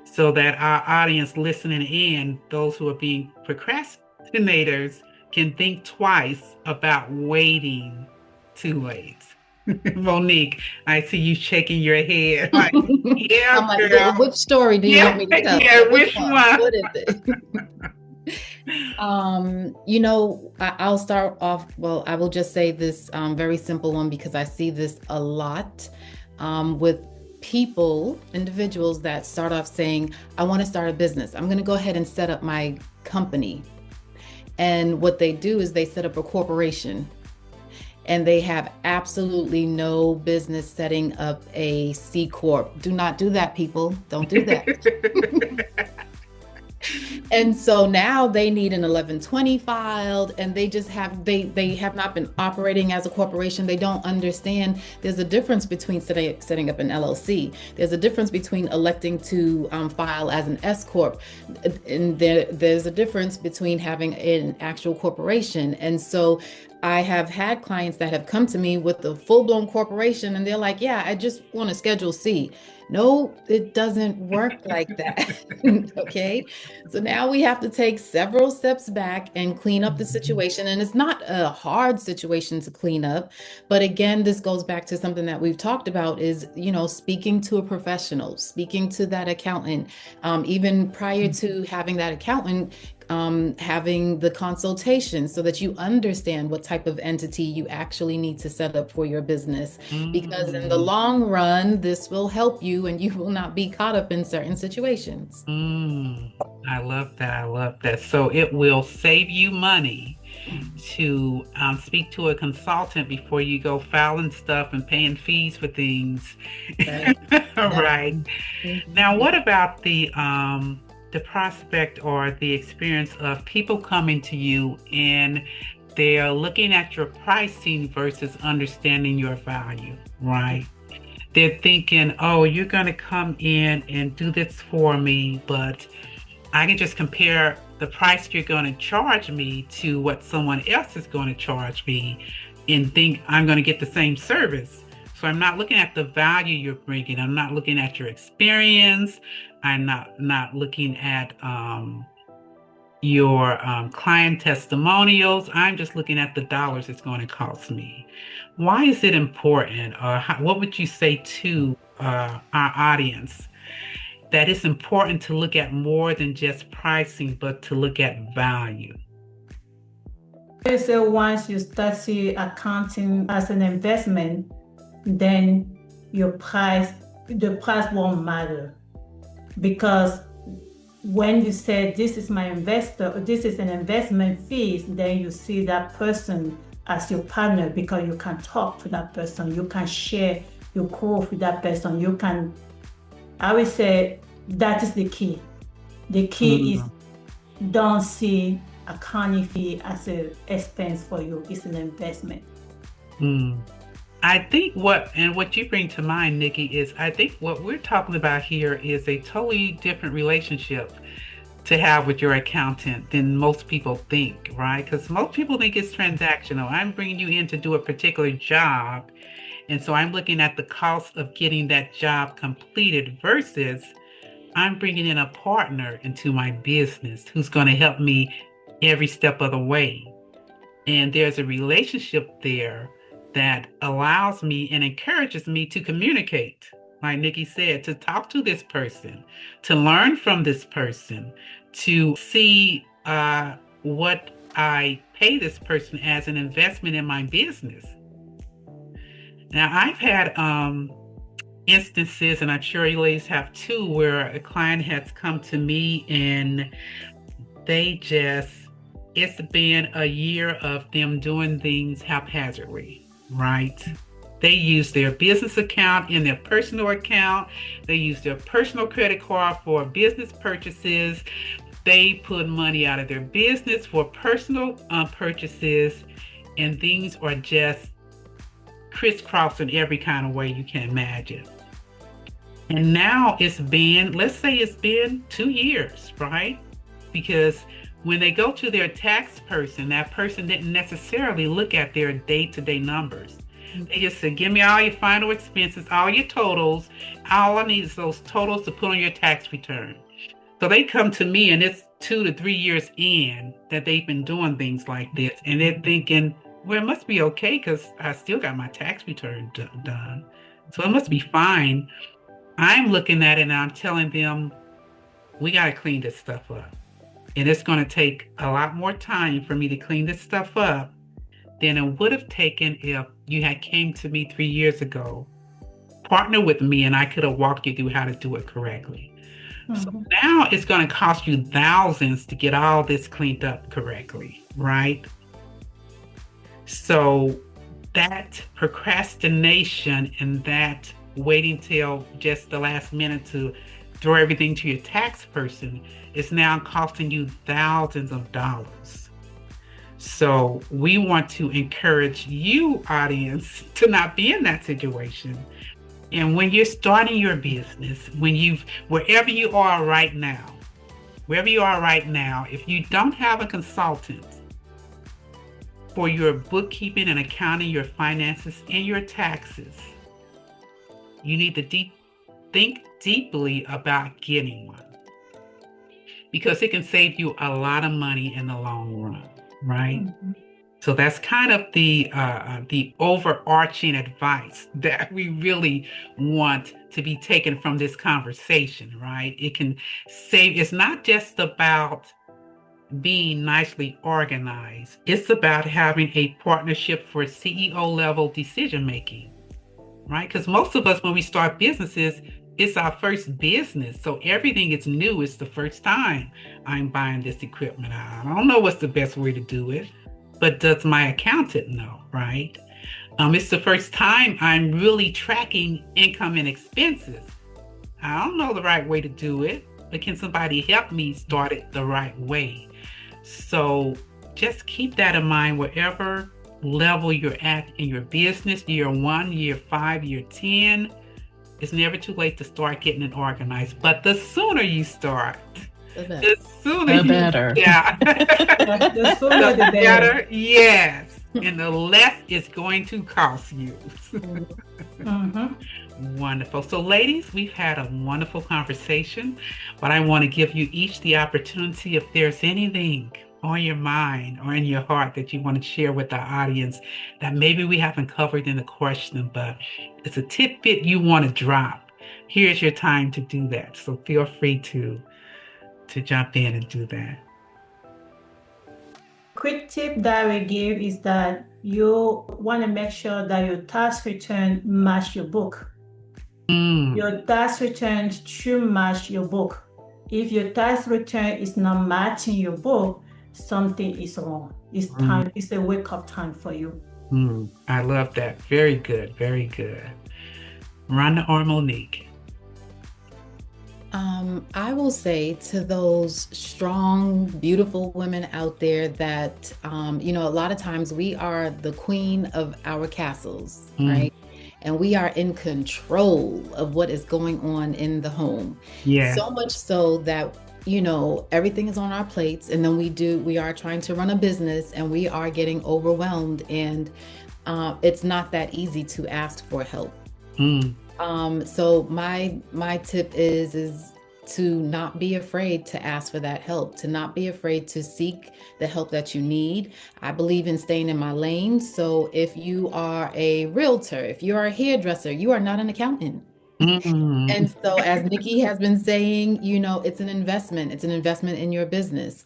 so that our audience listening in, those who are being procrastinators, can think twice about waiting too late? Monique, I see you shaking your head like, yeah, I'm like, girl. which story do you Yeah, want me to tell? yeah, Which which one? one? What is it? I'll start off. Well, I will just say this very simple one because I see this a lot with individuals that start off saying, I want to start a business. I'm going to go ahead and set up my company. And what they do is they set up a corporation and they have absolutely no business setting up a C Corp. Do not do that, people. Don't do that. And so now they need an 1120 filed, and they have not been operating as a corporation. They don't understand there's a difference between setting up an LLC. There's a difference between electing to file as an S Corp. And there's a difference between having an actual corporation. And so I have had clients that have come to me with a full-blown corporation and they're like, yeah, I just want to Schedule C. No, it doesn't work like that. Okay. So now we have to take several steps back and clean up the situation. And it's not a hard situation to clean up. But again, this goes back to something that we've talked about is, speaking to a professional, speaking to that accountant, even prior to having that accountant, having the consultation so that you understand what type of entity you actually need to set up for your business. Because in the long run, this will help you and you will not be caught up in certain situations. I love that. I love that. So it will save you money to speak to a consultant before you go filing stuff and paying fees for things. Right. Right. Mhm. Now, what about the prospect or the experience of people coming to you and they're looking at your pricing versus understanding your value, right? They're thinking, oh, you're going to come in and do this for me, but I can just compare the price you're going to charge me to what someone else is going to charge me and think I'm going to get the same service. So I'm not looking at the value you're bringing. I'm not looking at your experience. I'm not looking at your client testimonials. I'm just looking at the dollars it's going to cost me. Why is it important, or what would you say to our audience that it's important to look at more than just pricing, but to look at value? So once you start see accounting as an investment, then the price won't matter. Because when you say this is my investor, or this is an investment fees, then you see that person as your partner because you can talk to that person, you can share your growth with that person. I would say that is the key. The key is don't see accounting fee as an expense for you. It's an investment. I think what you bring to mind, Nikki, is I think what we're talking about here is a totally different relationship to have with your accountant than most people think, right? Because most people think it's transactional. I'm bringing you in to do a particular job, and so I'm looking at the cost of getting that job completed versus I'm bringing in a partner into my business who's going to help me every step of the way. And there's a relationship there that allows me and encourages me to communicate, like Nikki said, to talk to this person, to learn from this person, to see what I pay this person as an investment in my business. Now, I've had instances, and I'm sure you ladies have too, where a client has come to me and they just, it's been a year of them doing things haphazardly, right? They use their business account in their personal account. They use their personal credit card for business purchases. They put money out of their business for personal purchases, and things are just crisscrossing every kind of way you can imagine. And now it's been, let's say it's been 2 years, right? Because when they go to their tax person, that person didn't necessarily look at their day-to-day numbers. They just said, give me all your final expenses, all your totals. All I need is those totals to put on your tax return. So they come to me, and it's 2 to 3 years in that they've been doing things like this. And they're thinking, well, it must be okay because I still got my tax return done. So it must be fine. I'm looking at it and I'm telling them, we got to clean this stuff up. And it's going to take a lot more time for me to clean this stuff up than it would have taken if you had came to me 3 years ago, partner with me, and I could have walked you through how to do it correctly. So now it's going to cost you thousands to get all this cleaned up correctly, right? So that procrastination and that waiting till just the last minute to throw everything to your tax person is now costing you thousands of dollars. So we want to encourage you, audience, to not be in that situation. And when you're starting your business, wherever you are right now, if you don't have a consultant for your bookkeeping and accounting, your finances, and your taxes, you need to think deeply about getting one, because it can save you a lot of money in the long run, right? So that's kind of the overarching advice that we really want to be taken from this conversation, right? It can save. It's not just about being nicely organized. It's about having a partnership for CEO level decision making, right? Because most of us, when we start businesses, it's our first business. So everything is new. It's the first time I'm buying this equipment. I don't know what's the best way to do it, but does my accountant know, right? It's the first time I'm really tracking income and expenses. I don't know the right way to do it, but can somebody help me start it the right way? So just keep that in mind wherever level you're at in your business, year 1, year 5, year 10. It's never too late to start getting it organized. But the sooner you start, the sooner the better. Yeah. The sooner the better. Yes. And the less it's going to cost you. Wonderful. So, ladies, we've had a wonderful conversation, but I want to give you each the opportunity, if there's anything on your mind or in your heart that you want to share with our audience that maybe we haven't covered in the question, but it's a tidbit you want to drop. Here's your time to do that. So feel free to jump in and do that. Quick tip that I will give is that you want to make sure that your tax return match your book. Your tax returns should match your book. If your tax return is not matching your book, something is wrong. It's time. It's a wake-up time for you. I love that. Very good. Very good. Rhonda or Monique? I will say to those strong, beautiful women out there that, a lot of times we are the queen of our castles, right? And we are in control of what is going on in the home. Yeah. So much so that, everything is on our plates, and then we are trying to run a business and we are getting overwhelmed, and it's not that easy to ask for help. So my tip is to not be afraid to ask for that help, to not be afraid to seek the help that you need. I believe in staying in my lane. So if you are a realtor, if you are a hairdresser, you are not an accountant. And so, as Nikki has been saying, it's an investment. It's an investment in your business.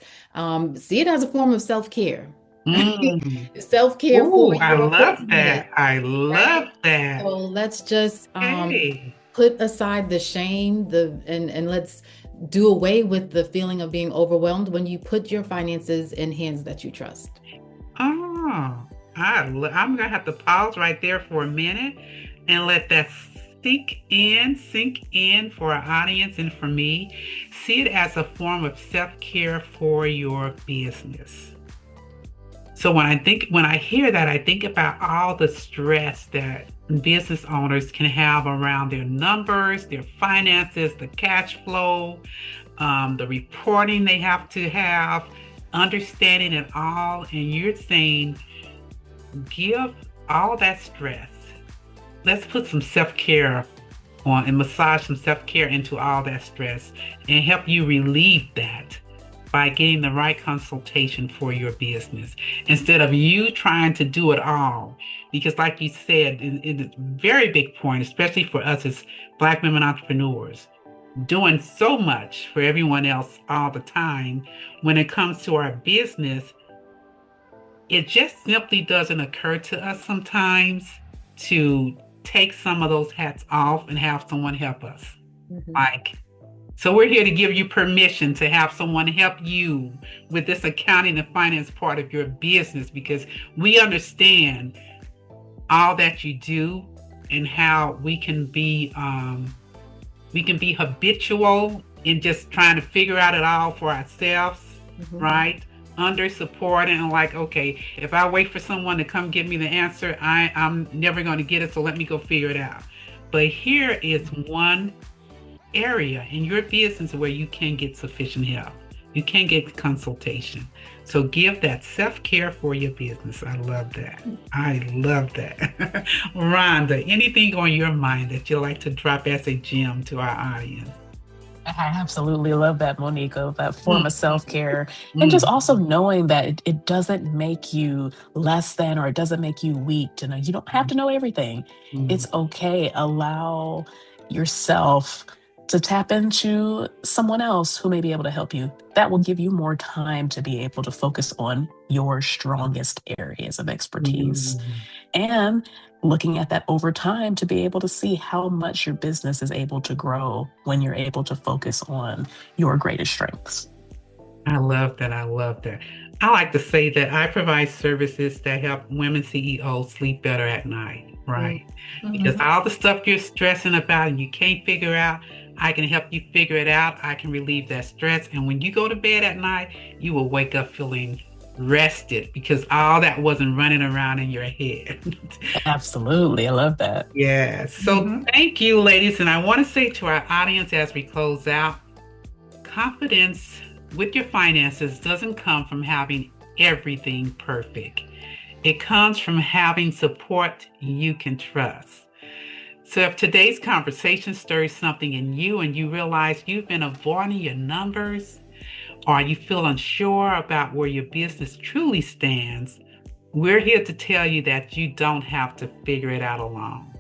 See it as a form of self-care. Mm. Self-care for Ooh, I your love business, that. I love right? that. So let's just Hey. put aside the shame, and let's do away with the feeling of being overwhelmed when you put your finances in hands that you trust. Oh, I'm gonna have to pause right there for a minute and let that sink in for our audience and for me. See it as a form of self-care for your business. So when I hear that, I think about all the stress that business owners can have around their numbers, their finances, the cash flow, the reporting they have to have, understanding it all. And you're saying, give all that stress. Let's put some self care on and massage some self care into all that stress and help you relieve that by getting the right consultation for your business instead of you trying to do it all. Because, like you said, it's a very big point, especially for us as Black women entrepreneurs, doing so much for everyone else all the time. When it comes to our business, it just simply doesn't occur to us sometimes to take some of those hats off and have someone help us. Mhm. Like, so we're here to give you permission to have someone help you with this accounting and finance part of your business because we understand all that you do and how we can be habitual in just trying to figure out it all for ourselves, Mhm. right? Under support and like, okay, if I wait for someone to come give me the answer, I'm never going to get it. So let me go figure it out. But here is one area in your business where you can get sufficient help. You can get consultation. So give that self-care for your business. I love that. I love that. Rhonda, anything on your mind that you like to drop as a gem to our audience? I absolutely love that, Monica, that form Mm, of self care. And just mm, also knowing that it doesn't make you less than or it doesn't make you weak. You don't have to know everything. mm, It's okay. Allow yourself to tap into someone else who may be able to help you. That will give you more time to be able to focus on your strongest areas of expertise. mm. And looking at that over time to be able to see how much your business is able to grow when you're able to focus on your greatest strengths. I love that. I love that. I like to say that I provide services that help women CEOs sleep better at night, Mm. right? Because Mhm. all the stuff you're stressing about and you can't figure out, I can help you figure it out. I can relieve that stress. And when you go to bed at night, you will wake up feeling rested because all that wasn't running around in your head. Absolutely. I love that. Yeah. So Mhm. thank you, ladies. And I want to say to our audience as we close out, confidence with your finances doesn't come from having everything perfect. It comes from having support you can trust. So if today's conversation stirs something in you and you realize you've been avoiding your numbers or you feel unsure about where your business truly stands, we're here to tell you that you don't have to figure it out alone.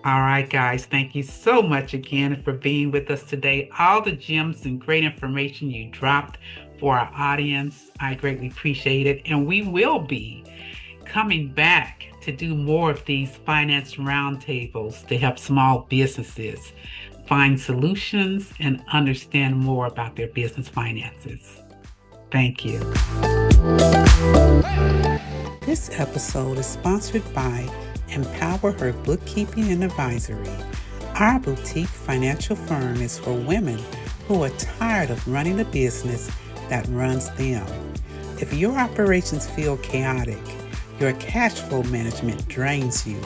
All right, guys, thank you so much again for being with us today. All the gems and great information you dropped for our audience, I greatly appreciate it. And we will be coming back to do more of these finance roundtables to help small businesses find solutions and understand more about their business finances. Thank you. This episode is sponsored by Empower Her Bookkeeping and Advisory. Our boutique financial firm is for women who are tired of running a business that runs them. If your operations feel chaotic, your cash flow management drains you,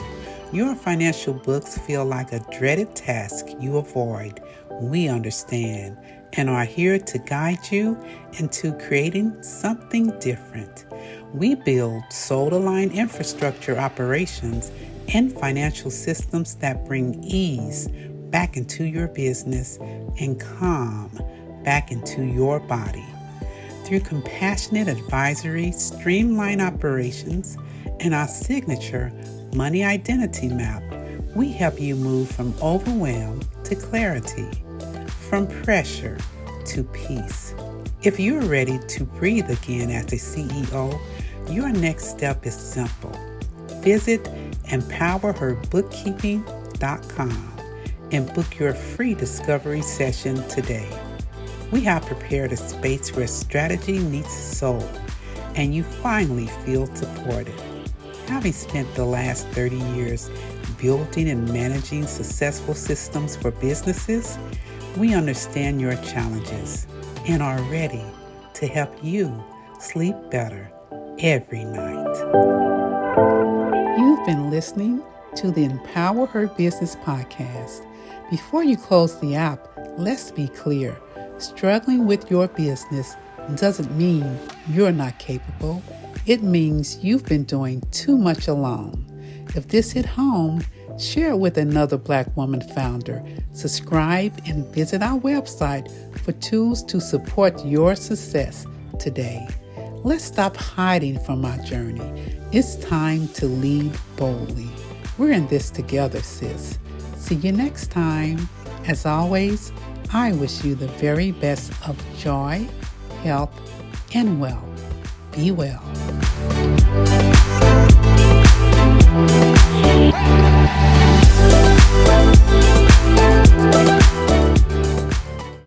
your financial books feel like a dreaded task you avoid, we understand and are here to guide you into creating something different. We build soul-aligned infrastructure operations and financial systems that bring ease back into your business and calm back into your body. Through compassionate advisory, streamlined operations, and our signature money identity map, we help you move from overwhelm to clarity, from pressure to peace. If you're ready to breathe again as a CEO, Your next step is simple. Visit empowerherbookkeeping.com and book your free discovery session today. We have prepared a space where strategy meets soul, and you finally feel supported. Having spent the last 30 years building and managing successful systems for businesses, we understand your challenges and are ready to help you sleep better every night. You've been listening to the Empower Her Business podcast. Before you close the app, let's be clear. Struggling with your business doesn't mean you're not capable. It means you've been doing too much alone. If this hit home, share it with another Black woman founder. Subscribe and visit our website for tools to support your success today. Let's stop hiding from our journey. It's time to lead boldly. We're in this together, sis. See you next time. As always, I wish you the very best of joy, health, and wealth. Be well.